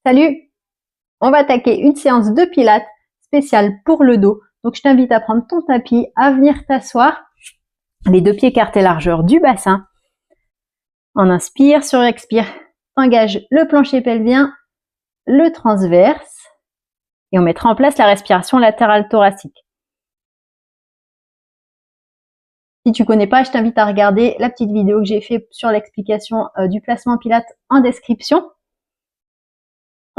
Salut! On va attaquer une séance de pilates spéciale pour le dos. Donc je t'invite à prendre ton tapis, à venir t'asseoir, les deux pieds écartés largeur du bassin. On inspire, sur expire, t'engages le plancher pelvien, le transverse et on mettra en place la respiration latérale thoracique. Si tu connais pas, je t'invite à regarder la petite vidéo que j'ai fait sur l'explication du placement pilates en description.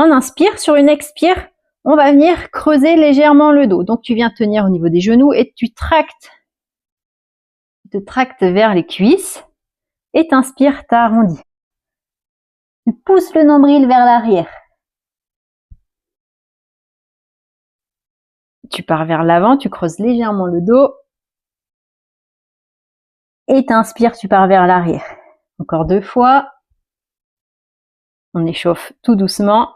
On inspire, sur une expire, on va venir creuser légèrement le dos. Donc tu viens tenir au niveau des genoux et tu te tractes vers les cuisses et t'inspires, t'arrondis. Tu pousses le nombril vers l'arrière. Tu pars vers l'avant, tu creuses légèrement le dos et t'inspires, tu pars vers l'arrière. Encore 2 fois. On échauffe tout doucement.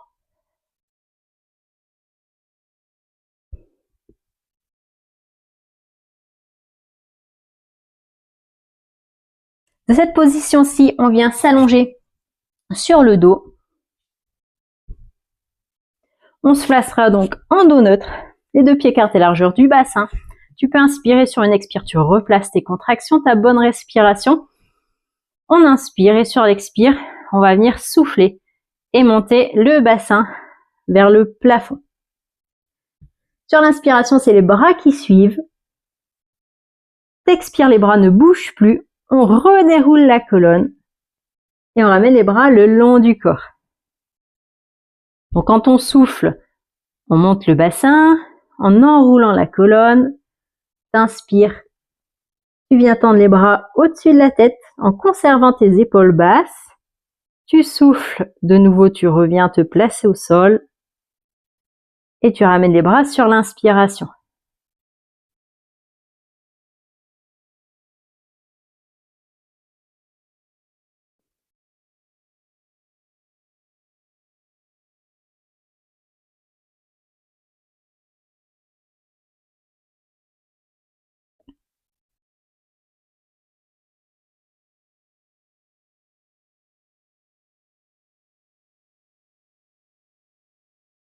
De cette position-ci, on vient s'allonger sur le dos. On se placera donc en dos neutre, les deux pieds écartés largeur du bassin. Tu peux inspirer, sur une expire, tu replaces tes contractions, ta bonne respiration. On inspire et sur l'expire, on va venir souffler et monter le bassin vers le plafond. Sur l'inspiration, c'est les bras qui suivent. T'expires, les bras ne bougent plus. On redéroule la colonne et on ramène les bras le long du corps. Donc quand on souffle, on monte le bassin en enroulant la colonne. T'inspires, tu viens tendre les bras au-dessus de la tête en conservant tes épaules basses. Tu souffles, de nouveau tu reviens te placer au sol et tu ramènes les bras sur l'inspiration.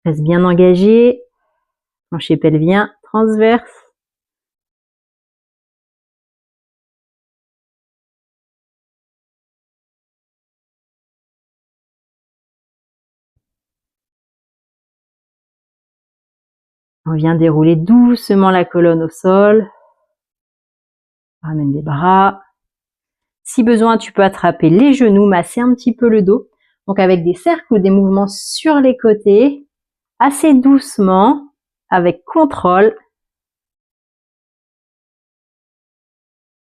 Reste bien engagé, plancher pelvien transverse. On vient dérouler doucement la colonne au sol. Ramène les bras. Si besoin, tu peux attraper les genoux, masser un petit peu le dos. Donc avec des cercles ou des mouvements sur les côtés, assez doucement, avec contrôle.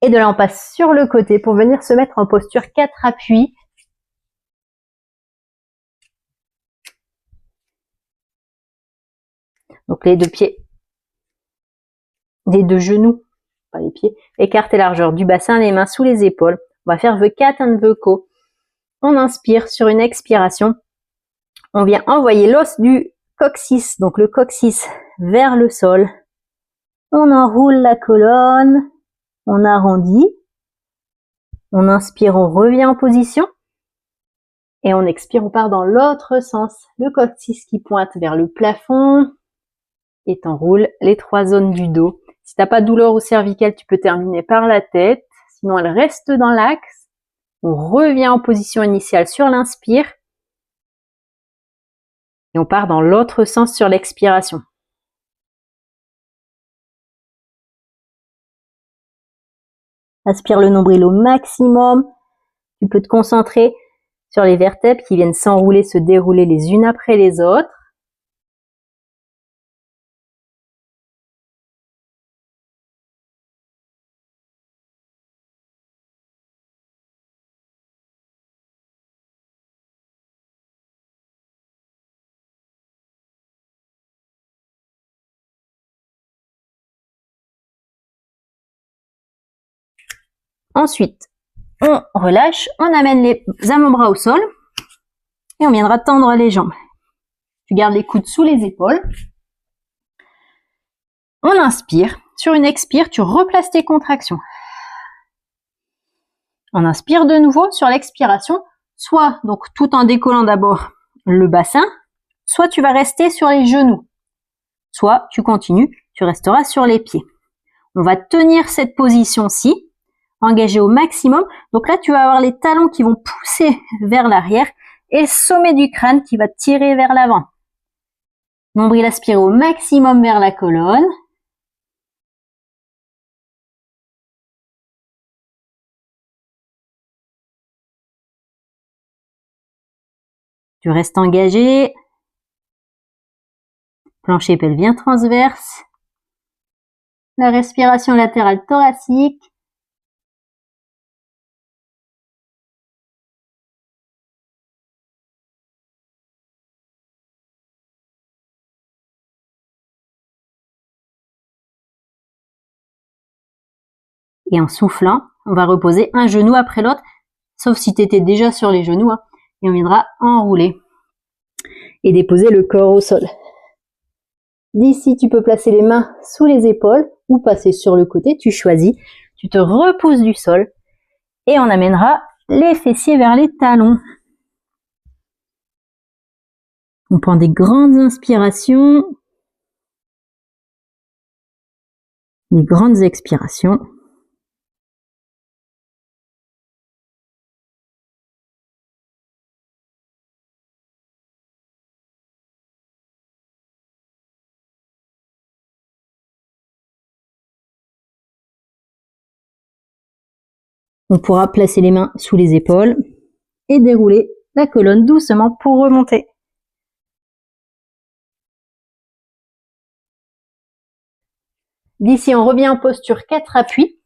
Et de là, on passe sur le côté pour venir se mettre en posture 4 appuis. Donc les deux pieds, les deux genoux, pas les pieds, écartés largeur du bassin, les mains sous les épaules. On va faire V4 and V-Co. On inspire, sur une expiration. On vient envoyer l'os du coccyx, donc le coccyx vers le sol. On enroule la colonne, on arrondit. On inspire, on revient en position. Et on expire, on part dans l'autre sens. Le coccyx qui pointe vers le plafond. Et t'enroules les 3 zones du dos. Si t'as pas de douleur au cervical, tu peux terminer par la tête. Sinon, elle reste dans l'axe. On revient en position initiale sur l'inspire. Et on part dans l'autre sens sur l'expiration. Aspire le nombril au maximum. Tu peux te concentrer sur les vertèbres qui viennent s'enrouler, se dérouler les unes après les autres. Ensuite, on relâche, on amène les avant-bras au sol et on viendra tendre les jambes. Tu gardes les coudes sous les épaules. On inspire. Sur une expire, tu replaces tes contractions. On inspire de nouveau. Sur l'expiration, soit donc tout en décollant d'abord le bassin, soit tu vas rester sur les genoux, soit tu continues, tu resteras sur les pieds. On va tenir cette position-ci, engager au maximum. Donc là, tu vas avoir les talons qui vont pousser vers l'arrière et le sommet du crâne qui va tirer vers l'avant. Nombril aspiré au maximum vers la colonne. Tu restes engagé. Plancher pelvien transverse. La respiration latérale thoracique. Et en soufflant, on va reposer un genou après l'autre, sauf si tu étais déjà sur les genoux, hein, et on viendra enrouler et déposer le corps au sol. D'ici, tu peux placer les mains sous les épaules ou passer sur le côté, tu choisis. Tu te repousses du sol et on amènera les fessiers vers les talons. On prend des grandes inspirations, des grandes expirations. On pourra placer les mains sous les épaules et dérouler la colonne doucement pour remonter. D'ici, on revient en posture 4 appuis.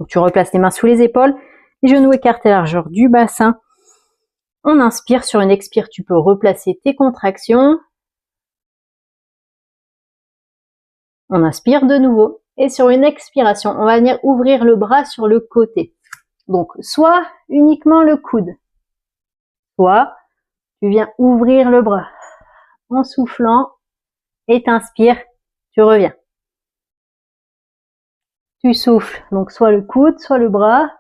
Donc, tu replaces les mains sous les épaules, les genoux écartés à la largeur du bassin. On inspire, sur une expire, tu peux replacer tes contractions. On inspire de nouveau. Et sur une expiration, on va venir ouvrir le bras sur le côté. Donc, soit uniquement le coude, soit tu viens ouvrir le bras en soufflant et t'inspires, tu reviens. Tu souffles, donc soit le coude, soit le bras,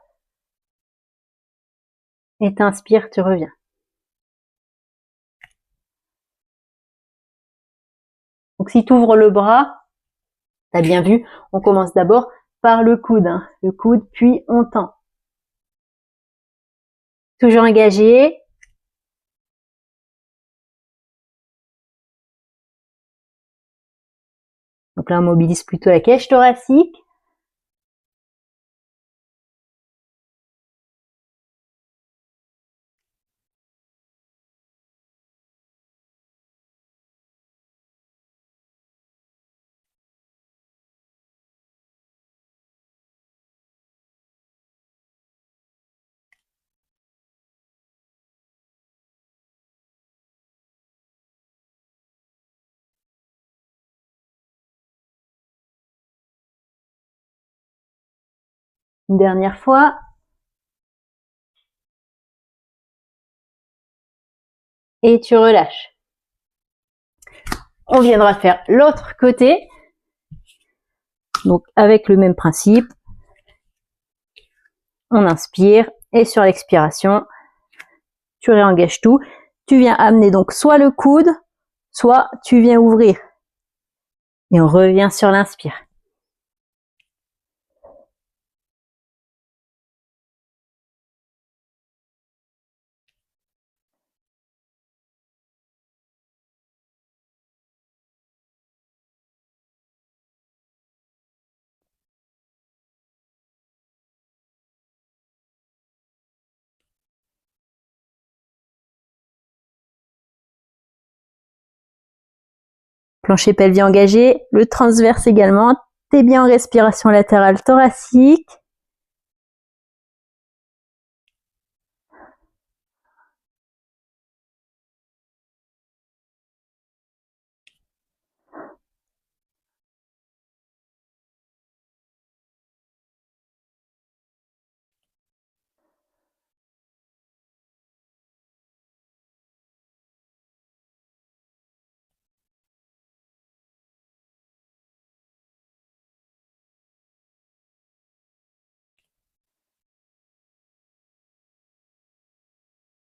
et t'inspires, tu reviens. Donc si tu ouvres le bras, t'as bien vu, on commence d'abord par le coude, hein. Le coude, puis on tend. Toujours engagé. Donc là, on mobilise plutôt la cage thoracique. Une dernière fois. Et tu relâches. On viendra faire l'autre côté. Donc avec le même principe. On inspire et sur l'expiration, tu réengages tout. Tu viens amener donc soit le coude, soit tu viens ouvrir. Et on revient sur l'inspire. Plancher pelvien engagé, le transverse également. T'es bien en respiration latérale thoracique.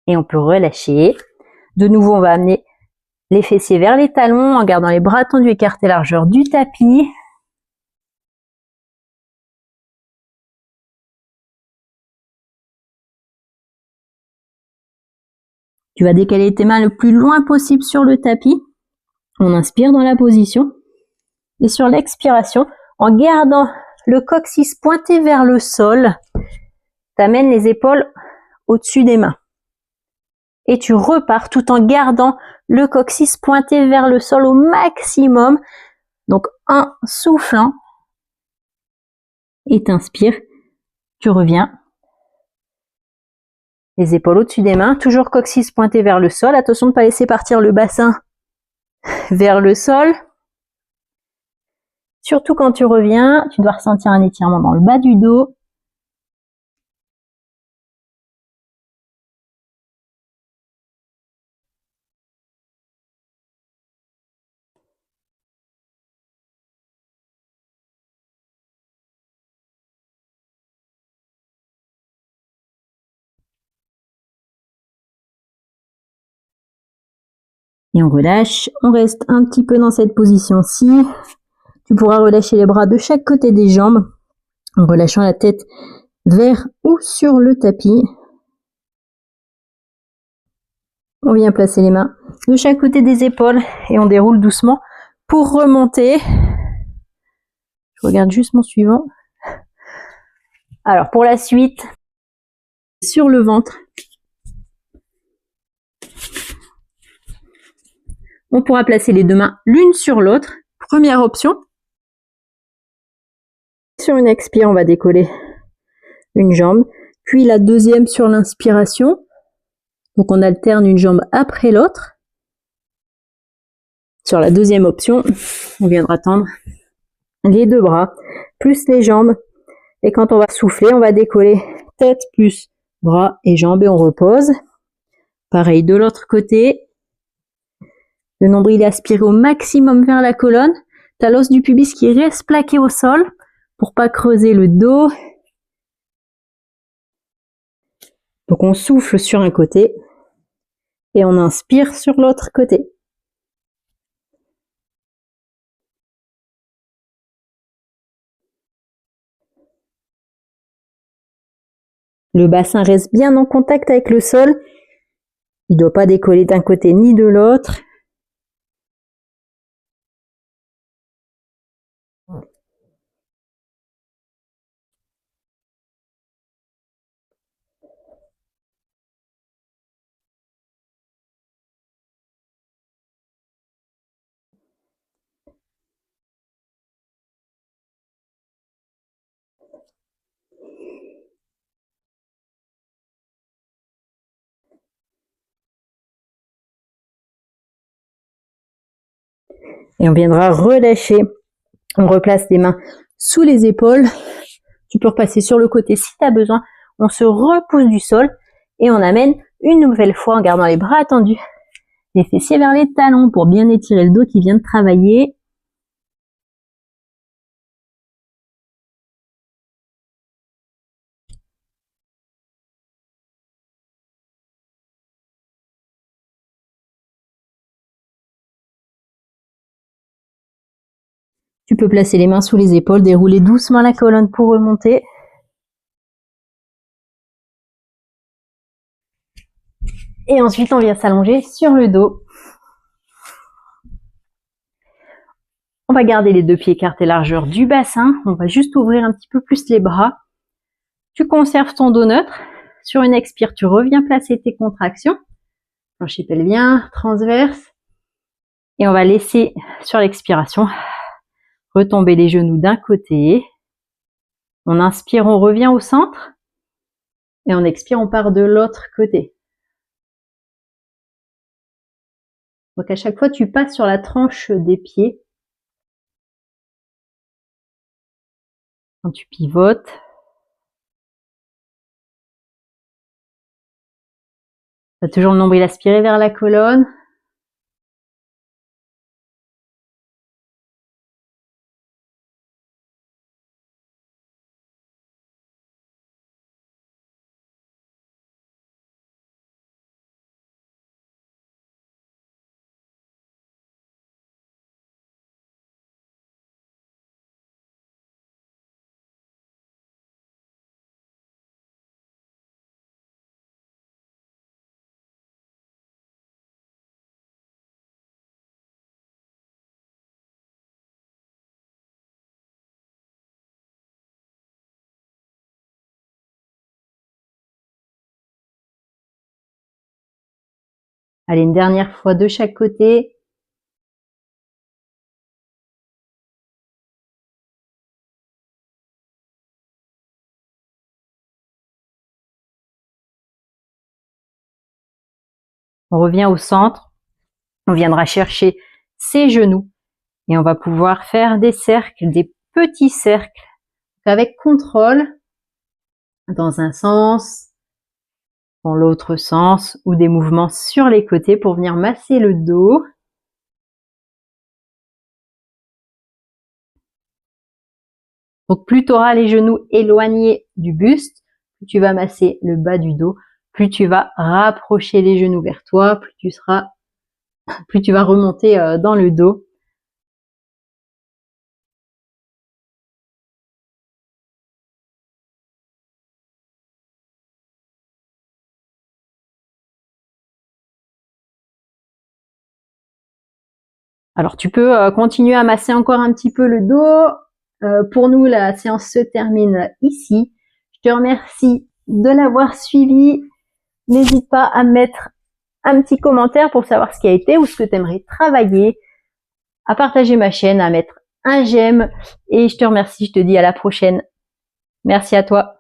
Et on peut relâcher. De nouveau, on va amener Les fessiers vers les talons en gardant les bras tendus, écartés largeur du tapis. Tu vas décaler tes mains le plus loin possible sur le tapis. On inspire dans la position. Et sur l'expiration, en gardant le coccyx pointé vers le sol, tu amènes les épaules au-dessus des mains. Et tu repars tout en gardant le coccyx pointé vers le sol au maximum. Donc en soufflant, et t'inspires, tu reviens. Les épaules au-dessus des mains, toujours coccyx pointé vers le sol. Attention de ne pas laisser partir le bassin vers le sol. Surtout quand tu reviens, tu dois ressentir un étirement dans le bas du dos. Et on relâche, on reste un petit peu dans cette position-ci. Tu pourras relâcher les bras de chaque côté des jambes en relâchant la tête vers ou sur le tapis. On vient placer les mains de chaque côté des épaules et on déroule doucement pour remonter. Je regarde juste mon suivant. Alors pour la suite, sur le ventre, on pourra placer les deux mains l'une sur l'autre. Première option. Sur une expire, on va décoller une jambe, puis la deuxième sur l'inspiration. Donc on alterne une jambe après l'autre. Sur la deuxième option, on viendra tendre les deux bras, plus les jambes. Et quand on va souffler, on va décoller tête plus bras et jambes et on repose. Pareil de l'autre côté. Le nombril est aspiré au maximum vers la colonne. Tu as l'os du pubis qui reste plaqué au sol pour pas creuser le dos. Donc on souffle sur un côté et on inspire sur l'autre côté. Le bassin reste bien en contact avec le sol. Il ne doit pas décoller d'un côté ni de l'autre. Et on viendra relâcher. On replace les mains sous les épaules. Tu peux repasser sur le côté si tu as besoin. On se repousse du sol et on amène une nouvelle fois en gardant les bras tendus, les fessiers vers les talons pour bien étirer le dos qui vient de travailler. Tu peux placer les mains sous les épaules, dérouler doucement la colonne pour remonter. Et ensuite, on vient s'allonger sur le dos. On va garder les deux pieds écartés largeur du bassin. On va juste ouvrir un petit peu plus les bras. Tu conserves ton dos neutre. Sur une expire, tu reviens placer tes contractions. Plancher pelvien, transverse. Et on va laisser sur l'expiration retomber les genoux d'un côté. On inspire, on revient au centre. Et on expire, on part de l'autre côté. Donc à chaque fois, tu passes sur la tranche des pieds. Quand tu pivotes. Tu as toujours le nombril aspiré vers la colonne. Allez, une dernière fois de chaque côté. On revient au centre. On viendra chercher ses genoux et on va pouvoir faire des cercles, des petits cercles avec contrôle dans un sens, dans l'autre sens ou des mouvements sur les côtés pour venir masser le dos. Donc plus tu auras les genoux éloignés du buste, plus tu vas masser le bas du dos, plus tu vas rapprocher les genoux vers toi, plus tu vas remonter dans le dos. Alors tu peux continuer à masser encore un petit peu le dos. Pour nous, la séance se termine ici. Je te remercie de l'avoir suivi. N'hésite pas à mettre un petit commentaire pour savoir ce qui a été ou ce que tu aimerais travailler, à partager ma chaîne, à mettre un j'aime et je te remercie, je te dis à la prochaine. Merci à toi.